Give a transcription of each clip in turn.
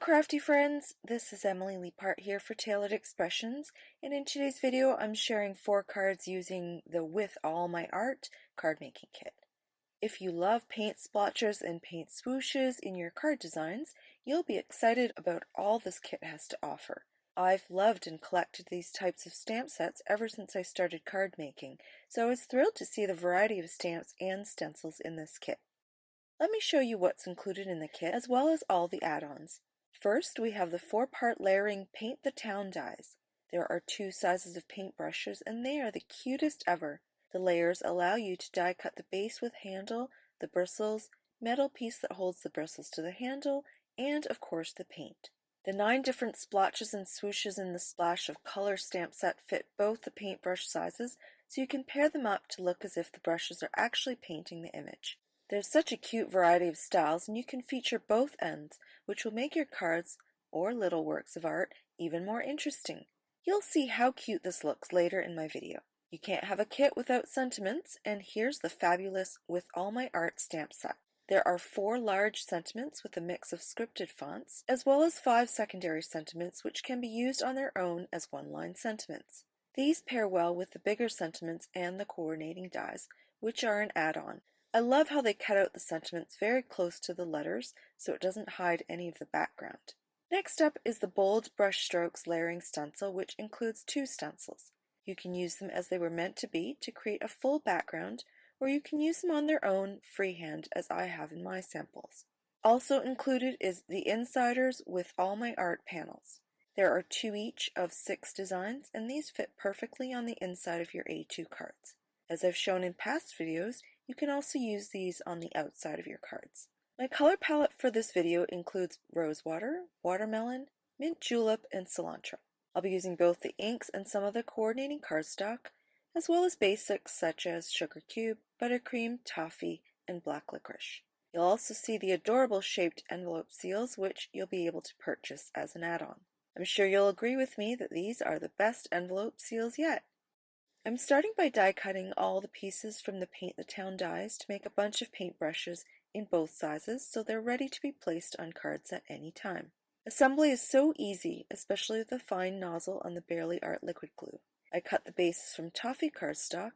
crafty friends, this is Emily Leiphart here for Tailored Expressions, and in today's video I'm sharing 4 cards using the With All My Art card making kit. If you love paint splotches and paint swooshes in your card designs, you'll be excited about all this kit has to offer. I've loved and collected these types of stamp sets ever since I started card making, so I was thrilled to see the variety of stamps and stencils in this kit. Let me show you what's included in the kit as well as all the add-ons. First, we have the 4-part layering Paint the Town dies. There are 2 sizes of paintbrushes and they are the cutest ever. The layers allow you to die cut the base with handle, the bristles, metal piece that holds the bristles to the handle, and of course the paint. The 9 different splotches and swooshes in the Splash of Color stamp set fit both the paintbrush sizes, so you can pair them up to look as if the brushes are actually painting the image. There's such a cute variety of styles, and you can feature both ends, which will make your cards, or little works of art, even more interesting. You'll see how cute this looks later in my video. You can't have a kit without sentiments, and here's the fabulous With All My Art stamp set. There are 4 large sentiments with a mix of scripted fonts, as well as 5 secondary sentiments which can be used on their own as one-line sentiments. These pair well with the bigger sentiments and the coordinating dies, which are an add-on. I love how they cut out the sentiments very close to the letters so it doesn't hide any of the background. Next up is the Bold Brushstrokes layering stencil, which includes 2 stencils. You can use them as they were meant to be to create a full background, or you can use them on their own freehand as I have in my samples. Also included is the Insiders With All My Art panels. There are 2 each of 6 designs, and these fit perfectly on the inside of your A2 cards. As I've shown in past videos, you can also use these on the outside of your cards. My color palette for this video includes rosewater, watermelon, mint julep, and cilantro. I'll be using both the inks and some of the coordinating cardstock, as well as basics such as sugar cube, buttercream, toffee, and black licorice. You'll also see the adorable shaped envelope seals, which you'll be able to purchase as an add-on. I'm sure you'll agree with me that these are the best envelope seals yet. I'm starting by die cutting all the pieces from the Paint the Town dies to make a bunch of paintbrushes in both sizes so they're ready to be placed on cards at any time. Assembly is so easy, especially with the fine nozzle on the Barely Art liquid glue. I cut the bases from toffee cardstock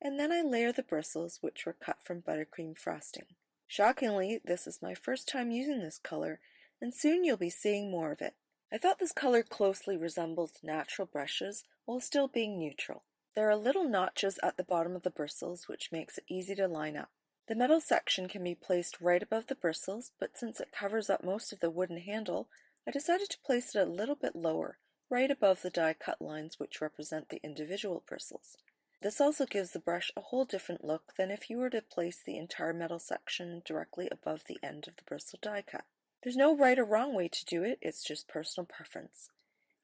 and then I layer the bristles, which were cut from buttercream frosting. Shockingly, this is my first time using this color, and soon you'll be seeing more of it. I thought this color closely resembled natural brushes while still being neutral. There are little notches at the bottom of the bristles, which makes it easy to line up. The metal section can be placed right above the bristles, but since it covers up most of the wooden handle, I decided to place it a little bit lower, right above the die cut lines which represent the individual bristles. This also gives the brush a whole different look than if you were to place the entire metal section directly above the end of the bristle die cut. There's no right or wrong way to do it, it's just personal preference.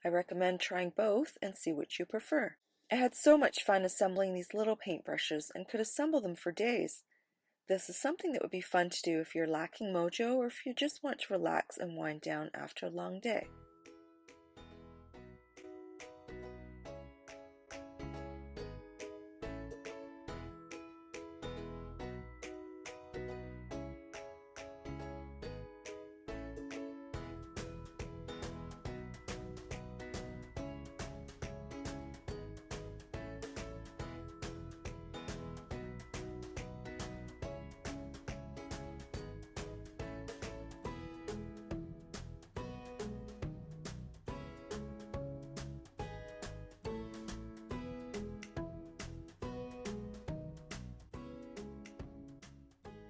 I recommend trying both and see which you prefer. I had so much fun assembling these little paintbrushes and could assemble them for days. This is something that would be fun to do if you're lacking mojo or if you just want to relax and wind down after a long day.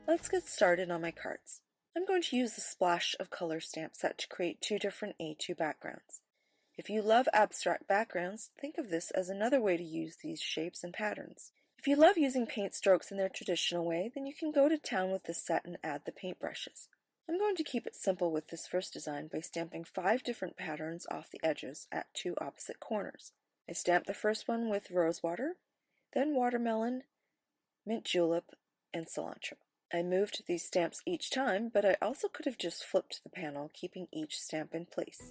Let's get started on my cards. I'm going to use the Splash of Color stamp set to create 2 different A2 backgrounds. If you love abstract backgrounds, think of this as another way to use these shapes and patterns. If you love using paint strokes in their traditional way, then you can go to town with this set and add the paintbrushes. I'm going to keep it simple with this first design by stamping 5 different patterns off the edges at 2 opposite corners. I stamped the first one with rosewater, then watermelon, mint julep, and cilantro. I moved these stamps each time, but I also could have just flipped the panel, keeping each stamp in place.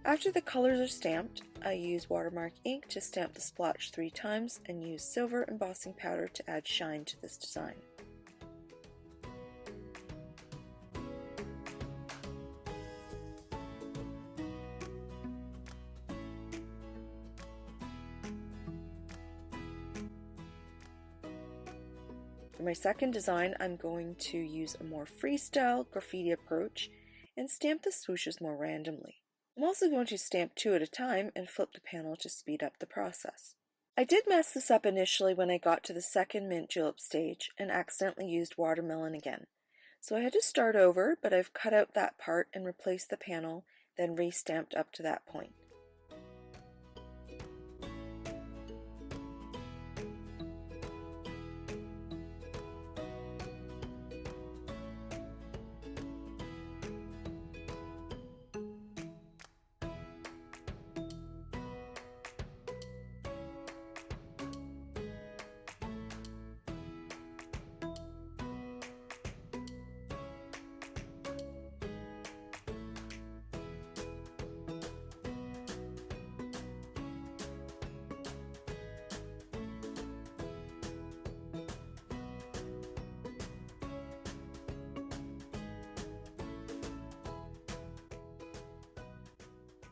After the colors are stamped, I use watermark ink to stamp the splotch 3 times and use silver embossing powder to add shine to this design. For my second design, I'm going to use a more freestyle graffiti approach and stamp the swooshes more randomly. I'm also going to stamp 2 at a time and flip the panel to speed up the process. I did mess this up initially when I got to the second mint julep stage and accidentally used watermelon again. So I had to start over, but I've cut out that part and replaced the panel, then re-stamped up to that point.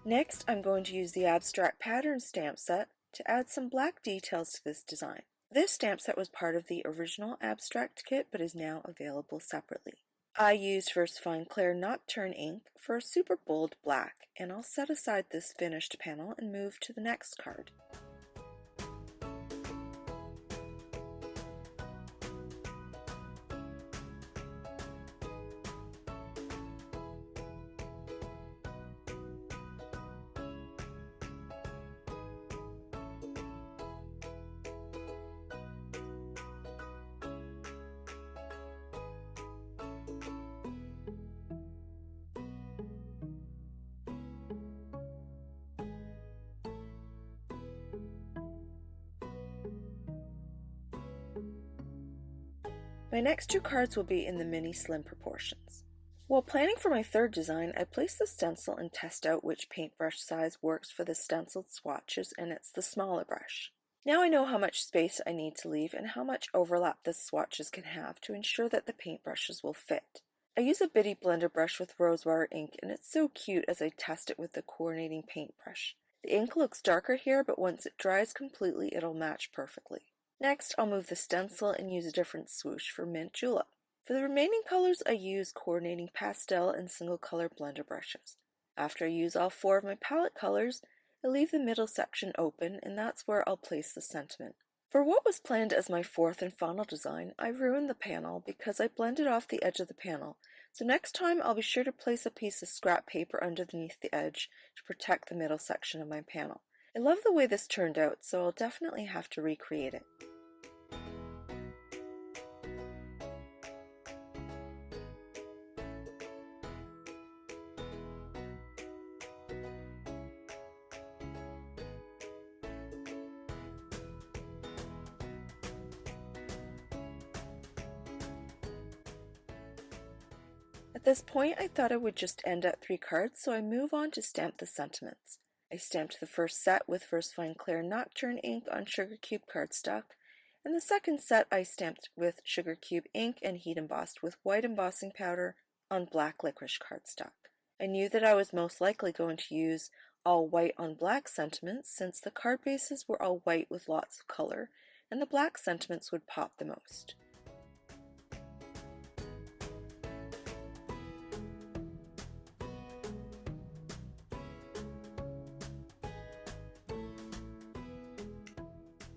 Next, I'm going to use the Abstract Pattern stamp set to add some black details to this design. This stamp set was part of the original Abstract kit but is now available separately. I used VersaFine Clear Nocturne ink for a super bold black, and I'll set aside this finished panel and move to the next card. My next 2 cards will be in the mini slim proportions. While planning for my third design, I placed the stencil and test out which paintbrush size works for the stenciled swatches, and it's the smaller brush. Now I know how much space I need to leave and how much overlap the swatches can have to ensure that the paintbrushes will fit. I use a bitty blender brush with rosewire ink, and it's so cute as I test it with the coordinating paintbrush. The ink looks darker here, but once it dries completely, it'll match perfectly. Next, I'll move the stencil and use a different swoosh for mint julep. For the remaining colors, I use coordinating pastel and single color blender brushes. After I use all 4 of my palette colors, I leave the middle section open, and that's where I'll place the sentiment. For what was planned as my 4th and final design, I ruined the panel because I blended off the edge of the panel, so next time I'll be sure to place a piece of scrap paper underneath the edge to protect the middle section of my panel. I love the way this turned out, so I'll definitely have to recreate it. At this point, I thought I would just end at 3 cards, so I move on to stamp the sentiments. I stamped the first set with VersaFine Clear Nocturne ink on Sugar Cube cardstock, and the second set I stamped with Sugar Cube ink and heat embossed with white embossing powder on black licorice cardstock. I knew that I was most likely going to use all white on black sentiments since the card bases were all white with lots of color, and the black sentiments would pop the most.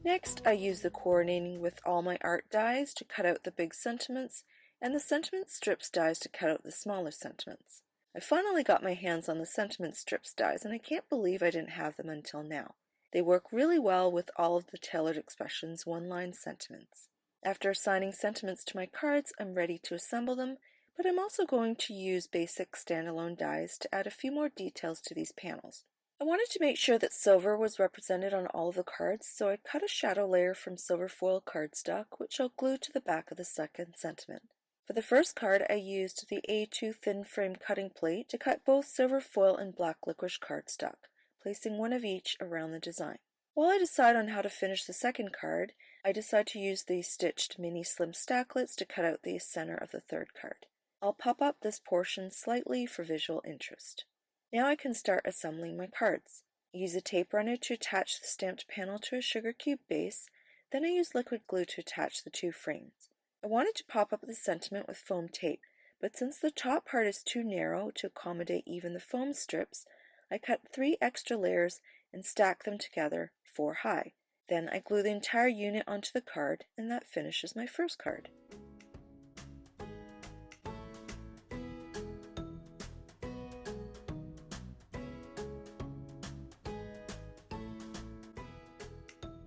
Next, I use the coordinating with all my art dies to cut out the big sentiments, and the sentiment strips dies to cut out the smaller sentiments. I finally got my hands on the sentiment strips dies, and I can't believe I didn't have them until now. They work really well with all of the Tailored Expressions one-line sentiments. After assigning sentiments to my cards, I'm ready to assemble them, but I'm also going to use basic standalone dies to add a few more details to these panels. I wanted to make sure that silver was represented on all of the cards, so I cut a shadow layer from silver foil cardstock, which I'll glue to the back of the second sentiment. For the first card, I used the A2 thin frame cutting plate to cut both silver foil and black licorice cardstock, placing one of each around the design. While I decide on how to finish the second card, I decide to use the stitched mini slim stacklets to cut out the center of the third card. I'll pop up this portion slightly for visual interest. Now I can start assembling my cards. I use a tape runner to attach the stamped panel to a sugar cube base, then I use liquid glue to attach the two frames. I wanted to pop up the sentiment with foam tape, but since the top part is too narrow to accommodate even the foam strips, I cut 3 extra layers and stack them together 4 high. Then I glue the entire unit onto the card, and that finishes my first card.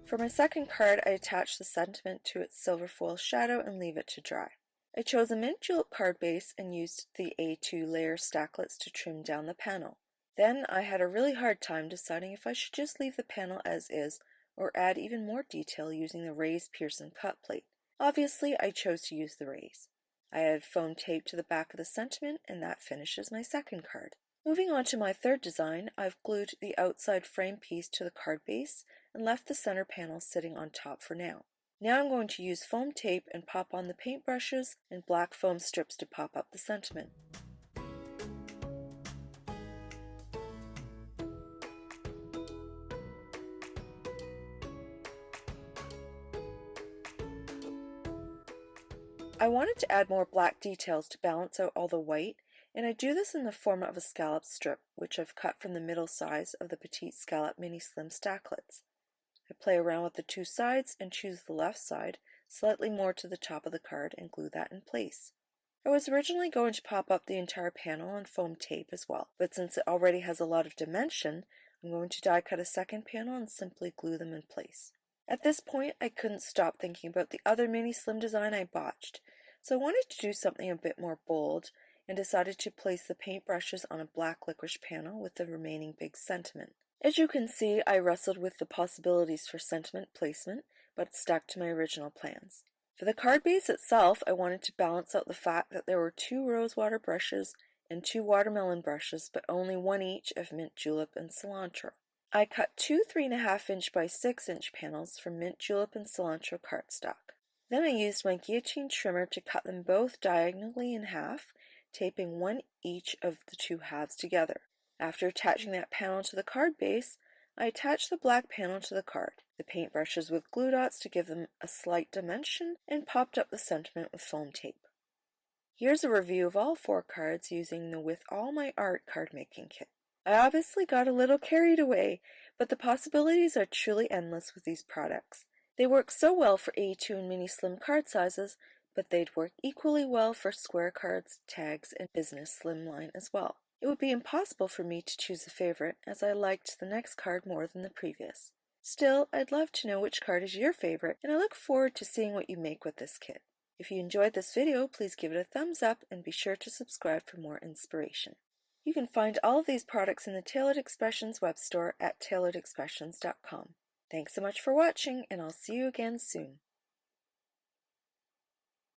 For my second card, I attach the sentiment to its silver foil shadow and leave it to dry. I chose a mint julep card base and used the A2 layer stacklets to trim down the panel. Then I had a really hard time deciding if I should just leave the panel as is or add even more detail using the raised Pearson cut plate. Obviously, I chose to use the raise. I added foam tape to the back of the sentiment, and that finishes my second card. Moving on to my third design, I've glued the outside frame piece to the card base and left the center panel sitting on top for now. Now I'm going to use foam tape and pop on the paintbrushes and black foam strips to pop up the sentiment. I wanted to add more black details to balance out all the white, and I do this in the form of a scallop strip, which I've cut from the middle size of the petite scallop mini slim stacklets. I play around with the two sides and choose the left side slightly more to the top of the card and glue that in place. I was originally going to pop up the entire panel on foam tape as well, but since it already has a lot of dimension, I'm going to die cut a second panel and simply glue them in place. At this point, I couldn't stop thinking about the other mini slim design I botched, so I wanted to do something a bit more bold and decided to place the paintbrushes on a black licorice panel with the remaining big sentiment. As you can see, I wrestled with the possibilities for sentiment placement, but stuck to my original plans. For the card base itself, I wanted to balance out the fact that there were 2 rosewater brushes and 2 watermelon brushes, but only 1 each of mint julep and cilantro. I cut 2 3.5 inch by 6 inch panels from mint julep and cilantro cardstock. Then I used my guillotine trimmer to cut them both diagonally in half, taping 1 each of the 2 halves together. After attaching that panel to the card base, I attached the black panel to the card, the paintbrushes with glue dots to give them a slight dimension, and popped up the sentiment with foam tape. Here's a review of all 4 cards using the With All My Art card making kit. I obviously got a little carried away, but the possibilities are truly endless with these products. They work so well for A2 and mini slim card sizes, but they'd work equally well for square cards, tags, and business slimline as well. It would be impossible for me to choose a favorite, as I liked the next card more than the previous. Still, I'd love to know which card is your favorite, and I look forward to seeing what you make with this kit. If you enjoyed this video, please give it a thumbs up and be sure to subscribe for more inspiration. You can find all of these products in the Tailored Expressions web store at tailoredexpressions.com. Thanks so much for watching, and I'll see you again soon.